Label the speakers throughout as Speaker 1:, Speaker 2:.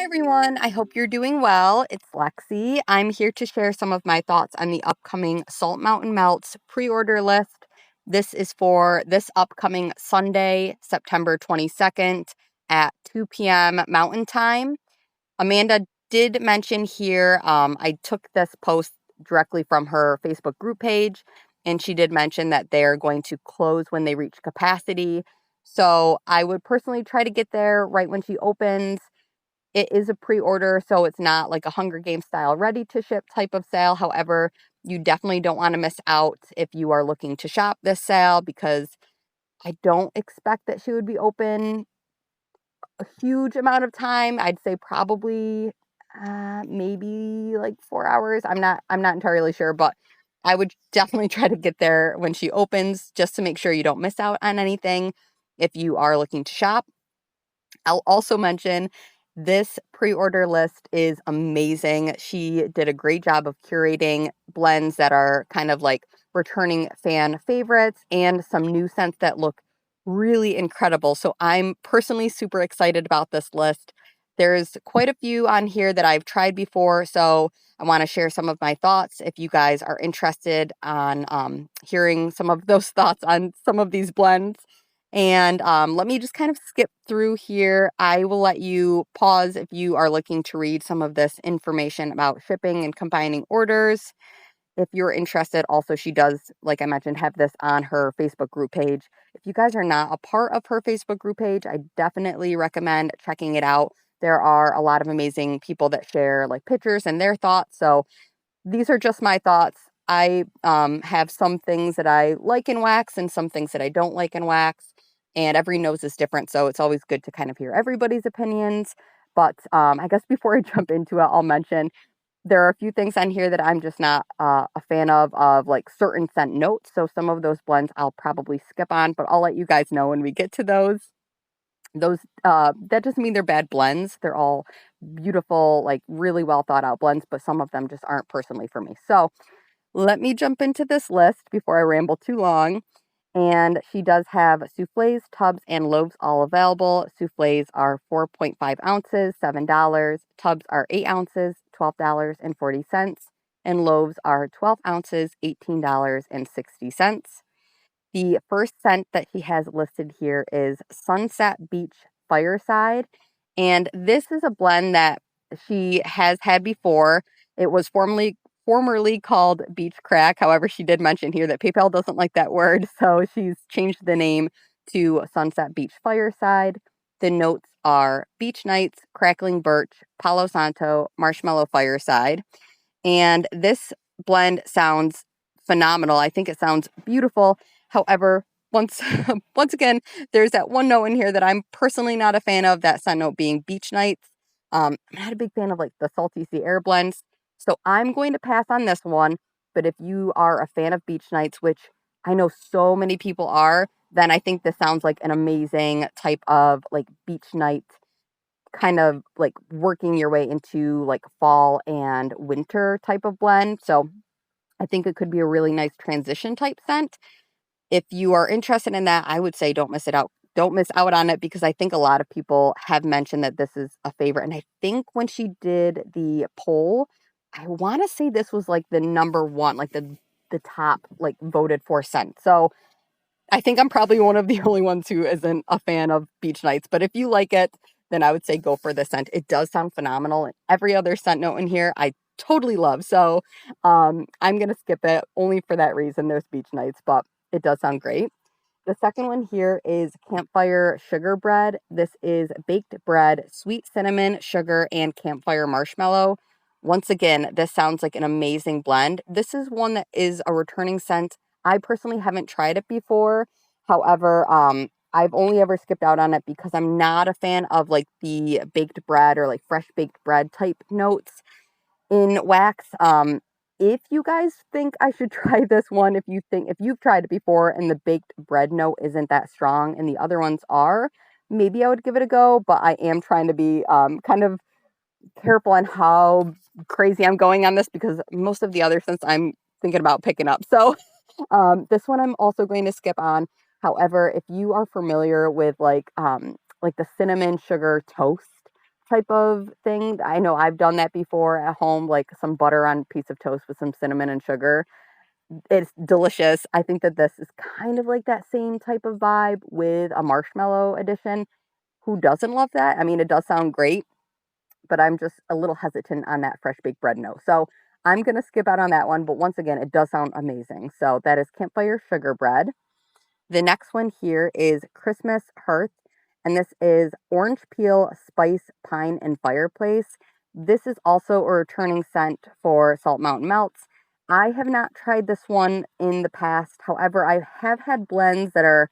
Speaker 1: everyone. I hope you're doing well. It's Lexi. I'm here to share some of my thoughts on the upcoming Salt Mountain Melts pre-order list. This is for this upcoming Sunday, September 22nd at 2 p.m. Mountain Time. Amanda did mention here, I took this post directly from her Facebook group page, and she did mention that they're going to close when they reach capacity. So I would personally try to get there right when she opens. It is a pre-order, so it's not like a Hunger Games style ready to ship type of sale. However, you definitely don't want to miss out if you are looking to shop this sale, because I don't expect that she would be open a huge amount of time. I'd say probably maybe like 4 hours. I'm not entirely sure, but I would definitely try to get there when she opens just to make sure you don't miss out on anything if you are looking to shop. I'll also mention this pre-order list is amazing. She did a great job of curating blends that are kind of like returning fan favorites and some new scents that look really incredible. So I'm personally super excited about this list. There's quite a few on here that I've tried before, so I want to share some of my thoughts if you guys are interested on hearing some of those thoughts on some of these blends. And let me just kind of skip through here. I will let you pause if you are looking to read some of this information about shipping and combining orders. If you're interested, also, she does, like I mentioned, have this on her Facebook group page. If you guys are not a part of her Facebook group page, I definitely recommend checking it out. There are a lot of amazing people that share like pictures and their thoughts. So these are just my thoughts. I have some things that I like in wax and some things that I don't like in wax. And every nose is different. So it's always good to kind of hear everybody's opinions. But I guess before I jump into it, I'll mention there are a few things on here that I'm just not a fan of like certain scent notes. So some of those blends I'll probably skip on, but I'll let you guys know when we get to those. Those that doesn't mean they're bad blends. They're all beautiful, like really well thought out blends, but some of them just aren't personally for me. So let me jump into this list before I ramble too long. And she does have souffles, tubs, and loaves all available. Souffles are 4.5 ounces, $7. Tubs are 8 ounces, $12.40. And loaves are 12 ounces, $18.60. The first scent that she has listed here is Sunset Beach Fireside. And this is a blend that she has had before. It was formerly called Beach Crack. However, she did mention here that PayPal doesn't like that word, so she's changed the name to Sunset Beach Fireside. The notes are beach nights, crackling birch, Palo Santo, marshmallow fireside. And this blend sounds phenomenal. I think it sounds beautiful. However, once once again, there's that one note in here that I'm personally not a fan of, that scent note being beach nights. I'm not a big fan of like the salty sea air blends. So I'm going to pass on this one. But if you are a fan of beach nights, which I know so many people are, then I think this sounds like an amazing type of like beach night, kind of like working your way into like fall and winter type of blend. So I think it could be a really nice transition type scent. If you are interested in that, I would say don't miss it out. Don't miss out on it, because I think a lot of people have mentioned that this is a favorite. And I think when she did the poll, I want to say this was like the number one, like the top like voted for scent. So I think I'm probably one of the only ones who isn't a fan of beach nights, but if you like it, then I would say go for the scent. It does sound phenomenal. And every other scent note in here, I totally love. So I'm going to skip it only for that reason. There's beach nights, but it does sound great. The second one here is campfire sugar bread. This is baked bread, sweet cinnamon, sugar, and campfire marshmallow. Once again, this sounds like an amazing blend. This is one that is a returning scent. I personally haven't tried it before. However, I've only ever skipped out on it because I'm not a fan of like the baked bread or like fresh baked bread type notes in wax. If you guys think I should try this one, if you've tried it before and the baked bread note isn't that strong and the other ones are, maybe I would give it a go. But I am trying to be kind of careful on how crazy I'm going on this, because most of the other scents I'm thinking about picking up. So this one I'm also going to skip on. However, if you are familiar with like the cinnamon sugar toast type of thing. I know I've done that before at home, like some butter on a piece of toast with some cinnamon and sugar. It's delicious. I think that this is kind of like that same type of vibe with a marshmallow edition. Who doesn't love that? I mean, it does sound great, but I'm just a little hesitant on that fresh baked bread note. So I'm going to skip out on that one. But once again, it does sound amazing. So that is campfire sugar bread. The next one here is Christmas Hearth, and this is orange peel, spice, pine, and fireplace. This is also a returning scent for Salt Mountain Melts. I have not tried this one in the past. However, I have had blends that are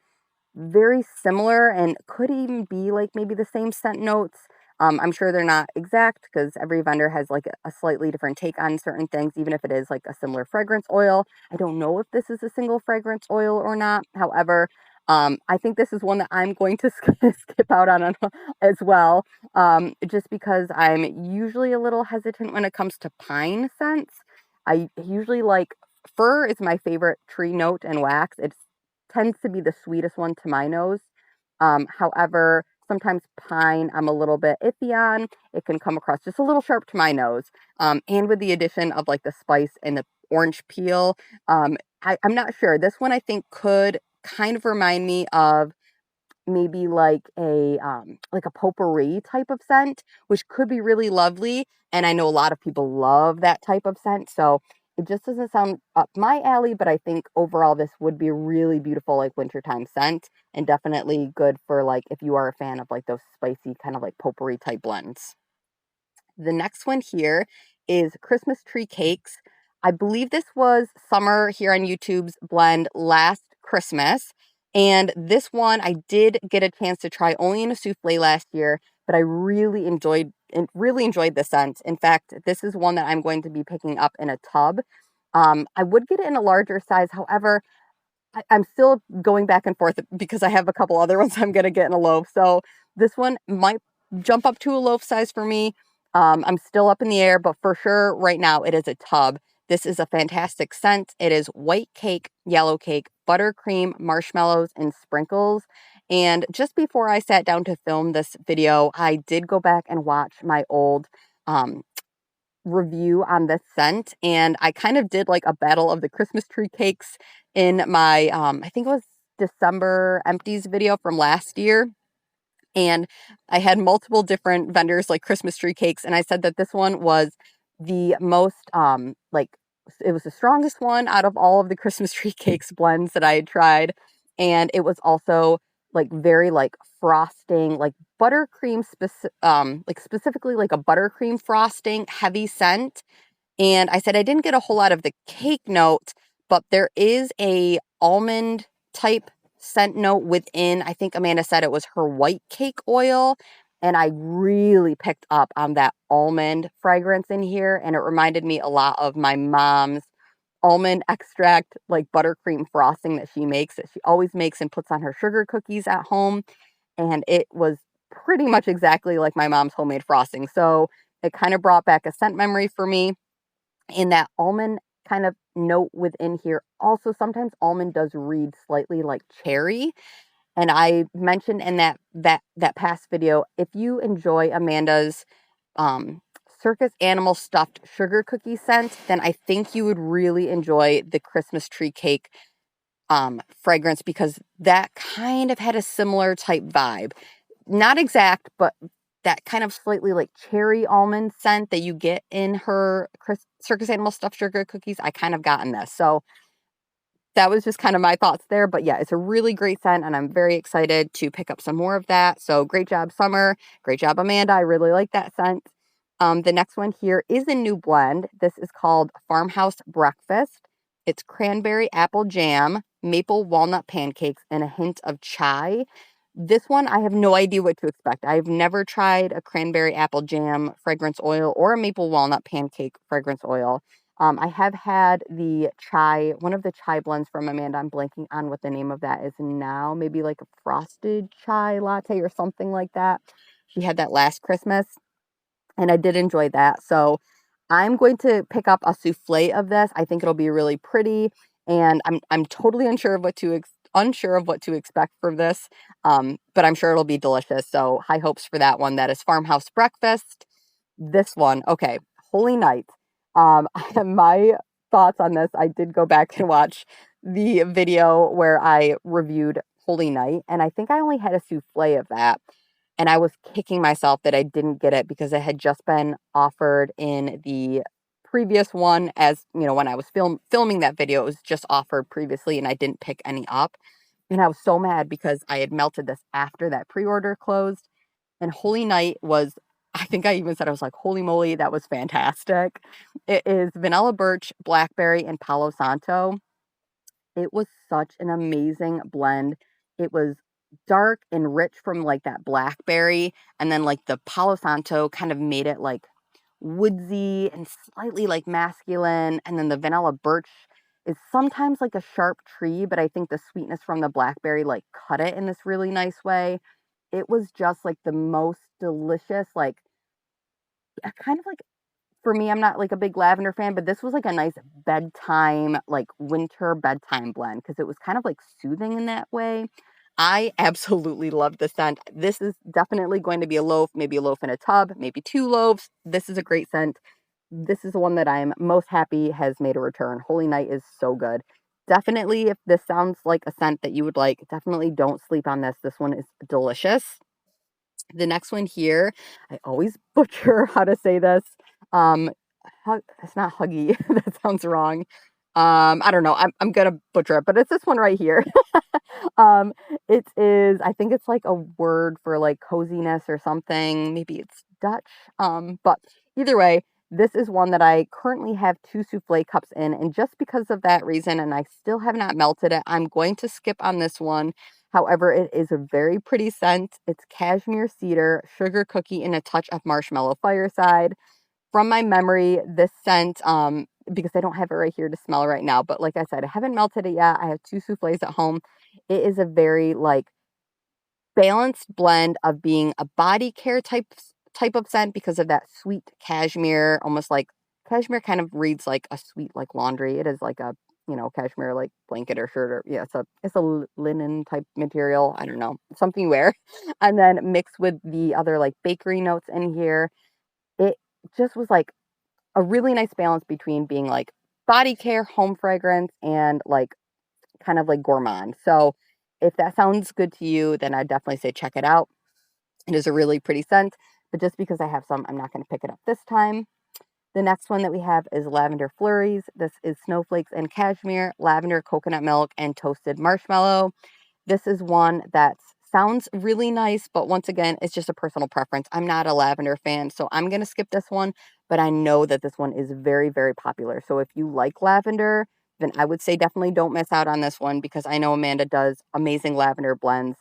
Speaker 1: very similar and could even be like maybe the same scent notes. I'm sure they're not exact because every vendor has like a slightly different take on certain things, even if it is like a similar fragrance oil. I don't know if this is a single fragrance oil or not. However, I think this is one that I'm going to skip out on as well, just because I'm usually a little hesitant when it comes to pine scents. I usually like fir is my favorite tree note and wax. It tends to be the sweetest one to my nose. However, sometimes pine I'm a little bit iffy on. It can come across just a little sharp to my nose. And with the addition of like the spice and the orange peel, I'm not sure. This one I think could kind of remind me of maybe like a potpourri type of scent, which could be really lovely. And I know a lot of people love that type of scent. So it just doesn't sound up my alley, but I think overall this would be a really beautiful like wintertime scent and definitely good for like if you are a fan of like those spicy kind of like potpourri type blends. The next one here is Christmas tree cakes. I believe this was Summer here on YouTube's blend last Christmas. And this one I did get a chance to try only in a souffle last year, but I really enjoyed the scent. In fact, this is one that I'm going to be picking up in a tub. I would get it in a larger size. However, I'm still going back and forth because I have a couple other ones I'm going to get in a loaf. So this one might jump up to a loaf size for me. I'm still up in the air, but for sure right now it is a tub. This is a fantastic scent. It is white cake, yellow cake, buttercream, marshmallows, and sprinkles. And just before I sat down to film this video, I did go back and watch my old um, review on this scent, and I kind of did like a battle of the Christmas tree cakes in my I think it was December empties video from last year. And I had multiple different vendors like Christmas tree cakes, and I said that this one was the most like it was the strongest one out of all of the Christmas tree cakes blends that I had tried. And it was also like very like frosting, like buttercream like specifically like a buttercream frosting heavy scent. And I said I didn't get a whole lot of the cake note, but there is a almond type scent note within. I think Amanda said it was her white cake oil. And I really picked up on that almond fragrance in here. And it reminded me a lot of my mom's almond extract, like buttercream frosting that she always makes and puts on her sugar cookies at home. And it was pretty much exactly like my mom's homemade frosting. So it kind of brought back a scent memory for me. And that almond kind of note within here. Also, sometimes almond does read slightly like cherry. And I mentioned in that past video, if you enjoy Amanda's um, circus animal stuffed sugar cookie scent, then I think you would really enjoy the Christmas tree cake fragrance because that kind of had a similar type vibe. Not exact, but that kind of slightly like cherry almond scent that you get in her circus animal stuffed sugar cookies. I kind of got in this. So that was just kind of my thoughts there. But yeah, it's a really great scent and I'm very excited to pick up some more of that. So great job, Summer. Great job, Amanda. I really like that scent. The next one here is a new blend. This is called Farmhouse Breakfast. It's cranberry apple jam, maple walnut pancakes, and a hint of chai. This one, I have no idea what to expect. I've never tried a cranberry apple jam fragrance oil or a maple walnut pancake fragrance oil. I have had the chai, one of the chai blends from Amanda. I'm blanking on what the name of that is now. Maybe like a frosted chai latte or something like that. She had that last Christmas and I did enjoy that. So I'm going to pick up a souffle of this. I think it'll be really pretty, and I'm totally unsure of what to unsure of what to expect from this, but I'm sure it'll be delicious. So high hopes for that one. That is Farmhouse Breakfast. This one, okay, Holy Night. My thoughts on this, I did go back and watch the video where I reviewed Holy Night, and I think I only had a souffle of that. And I was kicking myself that I didn't get it because it had just been offered in the previous one. As you know, when I was filming that video, it was just offered previously and I didn't pick any up. And I was so mad because I had melted this after that pre-order closed. And Holy Night was, I think I even said, I was like, holy moly, that was fantastic. It is vanilla birch, blackberry, and Palo Santo. It was such an amazing blend. It was dark and rich from like that blackberry, and then like the Palo Santo kind of made it like woodsy and slightly like masculine, and then the vanilla birch is sometimes like a sharp tree, but I think the sweetness from the blackberry like cut it in this really nice way. It was just like the most delicious, like kind of like for me, I'm not like a big lavender fan, but this was like a nice bedtime, like winter bedtime blend because it was kind of like soothing in that way. I absolutely love the scent. This is definitely going to be a loaf, maybe a loaf in a tub, maybe two loaves. This is a great scent. This is the one that I'm most happy has made a return. Holy Night is so good. Definitely, if this sounds like a scent that you would like, definitely don't sleep on this. This one is delicious. The next one here, I always butcher how to say this. Um, it's not Huggy. That sounds wrong. I don't know. I'm gonna butcher it, but it's this one right here. um, it is. I think it's like a word for like coziness or something. Maybe it's Dutch. But either way, this is one that I currently have two souffle cups in, and just because of that reason, and I still have not melted it, I'm going to skip on this one. However, it is a very pretty scent. It's cashmere cedar, sugar cookie, and a touch of marshmallow fireside. From my memory, this scent, because I don't have it right here to smell right now, but like I said, I haven't melted it yet. I have two souffles at home. It is a very like balanced blend of being a body care type of scent because of that sweet cashmere, almost like cashmere kind of reads like a sweet like laundry. It is like a cashmere like blanket or shirt or yeah, it's a linen type material. I don't know, something you wear, and then mixed with the other like bakery notes in here. It just was like a really nice balance between being like body care, home fragrance, and like kind of like gourmand. So if that sounds good to you, then I'd definitely say check it out. It is a really pretty scent, but just because I have some, I'm not going to pick it up this time. The next one that we have is Lavender Flurries. This is snowflakes and cashmere, lavender, coconut milk, and toasted marshmallow. This is one that sounds really nice, but once again, it's just a personal preference. I'm not a lavender fan, so I'm going to skip this one, but I know that this one is very, very popular. So if you like lavender, then I would say definitely don't miss out on this one because I know Amanda does amazing lavender blends.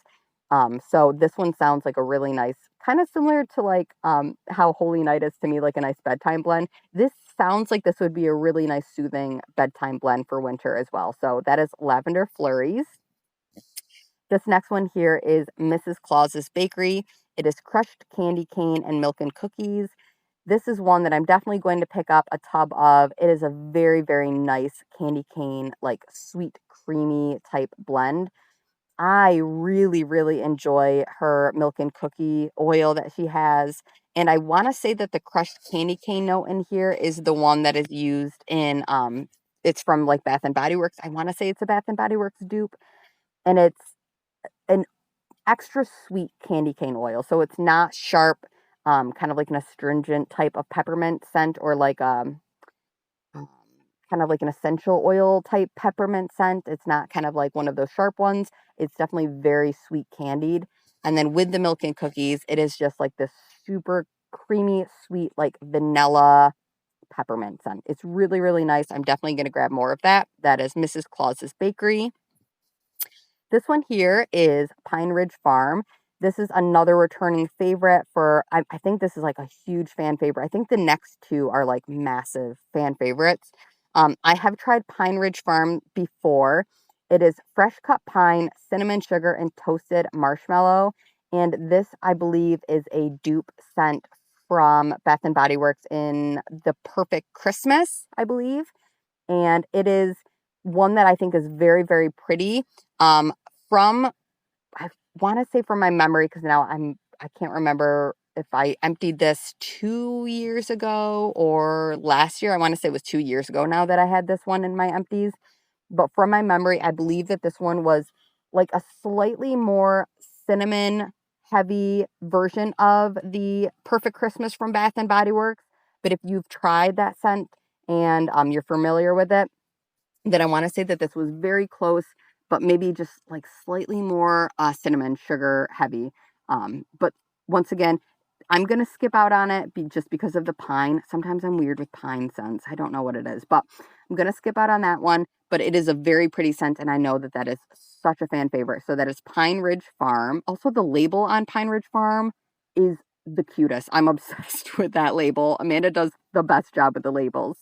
Speaker 1: So this one sounds like a really nice, kind of similar to like how Holy Night is to me, like a nice bedtime blend. This sounds like this would be a really nice, soothing bedtime blend for winter as well. So that is Lavender Flurries. This next one here is Mrs. Claus's Bakery. It is crushed candy cane and milk and cookies. This is one that I'm definitely going to pick up a tub of. It is a very, very nice candy cane, like sweet, creamy type blend. I really, really enjoy her milk and cookie oil that she has. And I want to say that the crushed candy cane note in here is the one that is used in, it's from like Bath and Body Works. I want to say it's a Bath and Body Works dupe. And it's an extra sweet candy cane oil. So it's not sharp, kind of like an astringent type of peppermint scent or like um, kind of like an essential oil type peppermint scent. It's not kind of like one of those sharp ones. It's definitely very sweet candied. And then with the milk and cookies, it is just like this super creamy, sweet, like vanilla peppermint scent. It's really, really nice. I'm definitely going to grab more of that. That is Mrs. Claus's Bakery. This one here is Pine Ridge Farm. This is another returning favorite for, I think this is like a huge fan favorite. I think the next two are like massive fan favorites. I have tried Pine Ridge Farm before. It is fresh cut pine, cinnamon sugar, and toasted marshmallow. And this, I believe, is a dupe scent from Bath and Body Works in the Perfect Christmas, I believe. And it is one that I think is very, very pretty. From I want to say from my memory, because now I can't remember if I emptied this 2 years ago or last year. I want to say it was 2 years ago now that I had this one in my empties. But from my memory, I believe that this one was like a slightly more cinnamon heavy version of the Perfect Christmas from Bath and Body Works. But if you've tried that scent and you're familiar with it, then I want to say that this was very close, but maybe just like slightly more cinnamon sugar heavy. But once again, I'm going to skip out on it just because of the pine. Sometimes I'm weird with pine scents. I don't know what it is, but I'm going to skip out on that one. But it is a very pretty scent, and I know that that is such a fan favorite. So that is Pine Ridge Farm. Also, the label on Pine Ridge Farm is the cutest. I'm obsessed with that label. Amanda does the best job with the labels.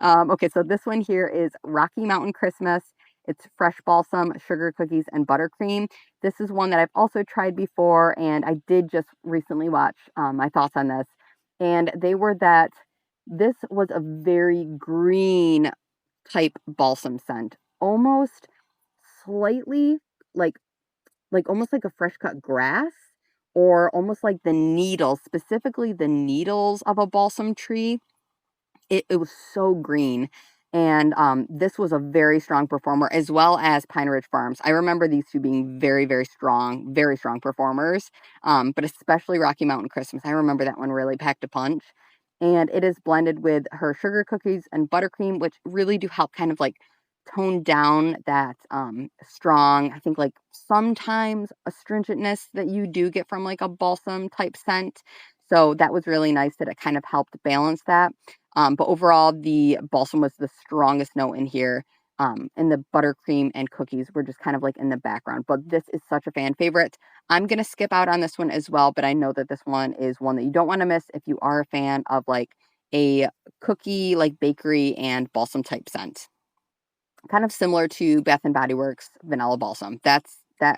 Speaker 1: Okay, so this one here is Rocky Mountain Christmas. It's fresh balsam, sugar cookies, and buttercream. This is one that I've also tried before, and I did just recently watch my thoughts on this. And they were that this was a very green type balsam scent, almost slightly like almost like a fresh cut grass, or almost like the needles, specifically the needles of a balsam tree. It was so green. And this was a very strong performer, as well as Pine Ridge Farms. I remember these two being very strong performers. But especially Rocky Mountain Christmas. I remember that one really packed a punch. And it is blended with her sugar cookies and buttercream, which really do help kind of like tone down that strong, I think like sometimes astringentness that you do get from like a balsam type scent. So that was really nice that it kind of helped balance that. But overall, the balsam was the strongest note in here. And the buttercream and cookies were just kind of like in the background. But this is such a fan favorite. I'm going to skip out on this one as well, but I know that this one is one that you don't want to miss if you are a fan of like a cookie, like bakery and balsam type scent. Kind of similar to Bath and Body Works vanilla balsam. That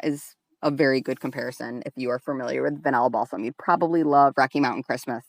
Speaker 1: is a very good comparison. If you are familiar with vanilla balsam, you'd probably love Rocky Mountain Christmas.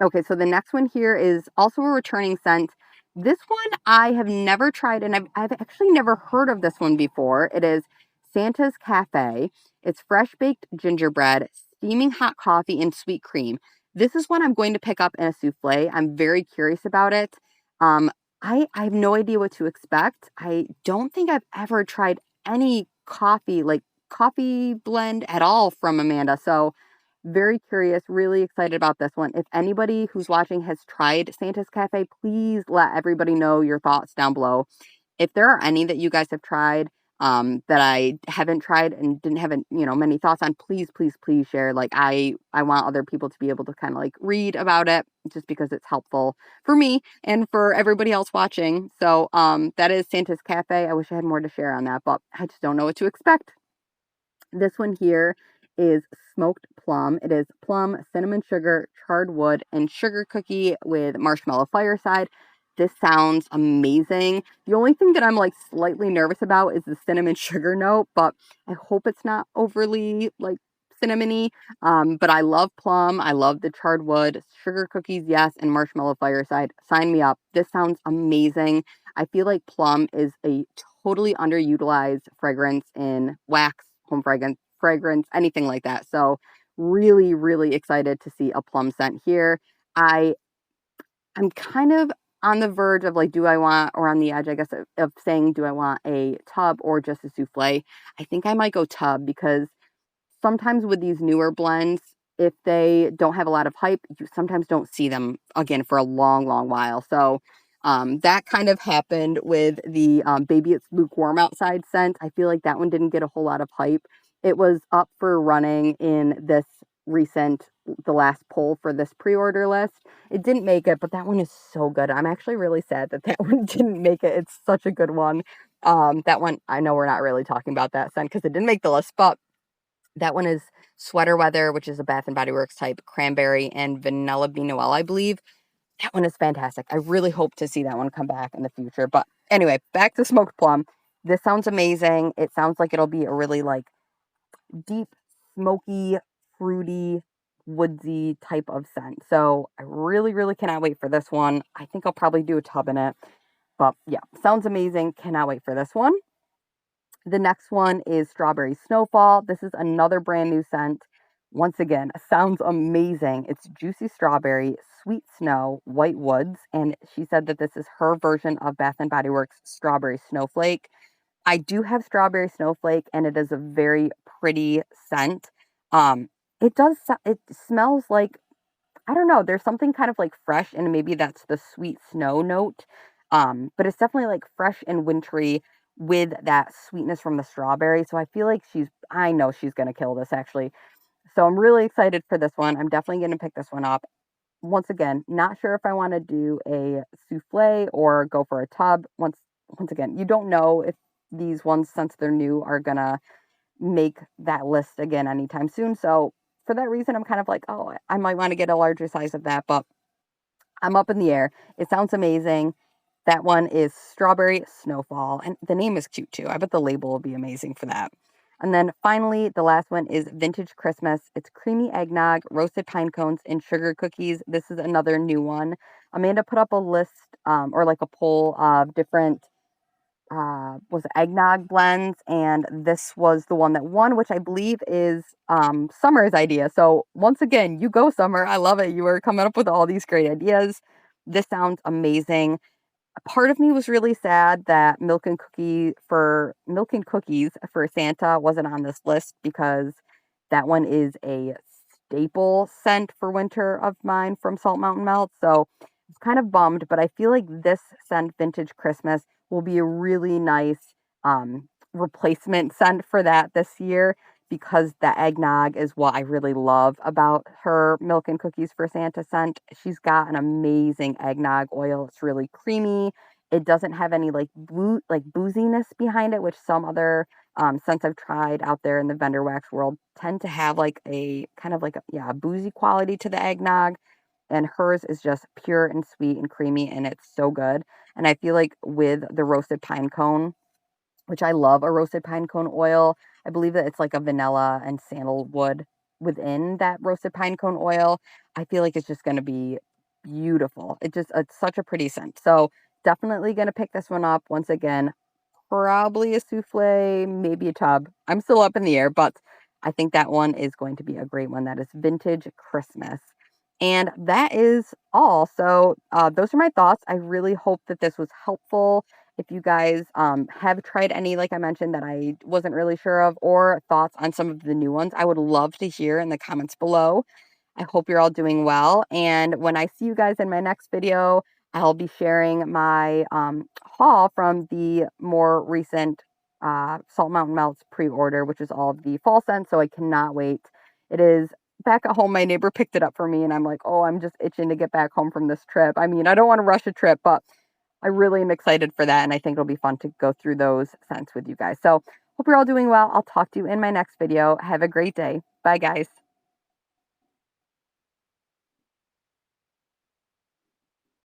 Speaker 1: Okay, so the next one here is also a returning scent. This one I have never tried, and I've actually never heard of this one before. It is Santa's Cafe. It's fresh baked gingerbread, steaming hot coffee, and sweet cream. This is one I'm going to pick up in a souffle. I'm very curious about it. Um, I have no idea what to expect. I don't think I've ever tried any coffee, like coffee blend at all from Amanda. So very curious, really excited about this one. If anybody who's watching has tried Santa's Cafe, please let everybody know your thoughts down below. If there are any that you guys have tried that I haven't tried and didn't have many thoughts on, please share. Like I want other people to be able to kind of like read about it just because it's helpful for me and for everybody else watching. So that is Santa's Cafe. I wish I had more to share on that, but I just don't know what to expect. This one here is smoked plum. It is plum, cinnamon sugar, charred wood, and sugar cookie with marshmallow fireside. This sounds amazing. The only thing that I'm like slightly nervous about is the cinnamon sugar note, but I hope it's not overly like cinnamony. But I love plum. I love the charred wood, sugar cookies, yes, and marshmallow fireside. Sign me up. This sounds amazing. I feel like plum is a totally underutilized fragrance in wax, home fragrance, anything like that. So really excited to see a plum scent here. I'm kind of on the verge of like, do I want, or on the edge, I guess, of saying, do I want a tub or just a souffle? I think I might go tub because sometimes with these newer blends, if they don't have a lot of hype, you sometimes don't see them again for a long while. So that kind of happened with the Baby It's Lukewarm Outside scent. I feel like that one didn't get a whole lot of hype. It was up for running in the last poll for this pre-order list. It didn't make it, but that one is so good. I'm actually really sad that that one didn't make it. It's such a good one. That one, I know we're not really talking about that scent because it didn't make the list, but that one is Sweater Weather, which is a Bath and Body Works type cranberry and vanilla bean Noel, I believe. That one is fantastic. I really hope to see that one come back in the future. But anyway, back to smoked plum. This sounds amazing. It sounds like it'll be a really like deep, smoky, fruity, woodsy type of scent. So I really cannot wait for this one. I think I'll probably do a tub in it. But yeah, sounds amazing. Cannot wait for this one. The next one is Strawberry Snowfall. This is another brand new scent. Once again, sounds amazing. It's juicy strawberry, sweet snow, white woods, and she said that this is her version of Bath and Body Works Strawberry Snowflake. I do have Strawberry Snowflake, and it is a very pretty scent. Um, it smells like, I don't know, there's something kind of like fresh, and maybe that's the sweet snow note. But it's definitely like fresh and wintry with that sweetness from the strawberry. So I feel like I know she's gonna kill this actually. So I'm really excited for this one. I'm definitely gonna pick this one up. Once again, not sure if I want to do a souffle or go for a tub. Once again, you don't know if these ones, since they're new, are gonna make that list again anytime soon. So for that reason, I'm kind of like, oh, I might want to get a larger size of that, but I'm up in the air. It sounds amazing. That one is Strawberry Snowfall, and the name is cute too. I bet the label will be amazing for that. And then finally, the last one is Vintage Christmas. It's creamy eggnog, roasted pine cones, and sugar cookies. This is another new one. Amanda put up a list, or like a poll of different was eggnog blends, and this was the one that won, which I believe is Summer's idea. So once again, you go, Summer. I love it. You were coming up with all these great ideas. This sounds amazing. A part of me was really sad that milk and cookies for Santa wasn't on this list, because that one is a staple scent for winter of mine from Salt Mountain Melt. So it's kind of bummed, but I feel like this scent, Vintage Christmas, will be a really nice replacement scent for that this year, because the eggnog is what I really love about her milk and cookies for Santa scent. She's got an amazing eggnog oil. It's really creamy. It doesn't have any like booziness behind it, which some other scents I've tried out there in the vendor wax world tend to have like a kind of like a boozy quality to the eggnog. And hers is just pure and sweet and creamy, and it's so good. And I feel like with the roasted pine cone, which I love a roasted pine cone oil. I believe that it's like a vanilla and sandalwood within that roasted pine cone oil. I feel like it's just going to be beautiful. It's such a pretty scent. So definitely going to pick this one up. Once again, probably a souffle, maybe a tub. I'm still up in the air, but I think that one is going to be a great one. That is Vintage Christmas. And that is all. So those are my thoughts. I really hope that this was helpful. If you guys have tried any, like I mentioned, that I wasn't really sure of, or thoughts on some of the new ones, I would love to hear in the comments below. I hope you're all doing well. And when I see you guys in my next video, I'll be sharing my haul from the more recent Salt Mountain Melts pre-order, which is all of the fall scents. So I cannot wait. It is back at home. My neighbor picked it up for me, and I'm like, oh, I'm just itching to get back home from this trip. I mean, I don't want to rush a trip, but I really am excited for that, and I think it'll be fun to go through those scents with you guys. So hope you're all doing well. I'll talk to you in my next video. Have a great day. Bye, guys.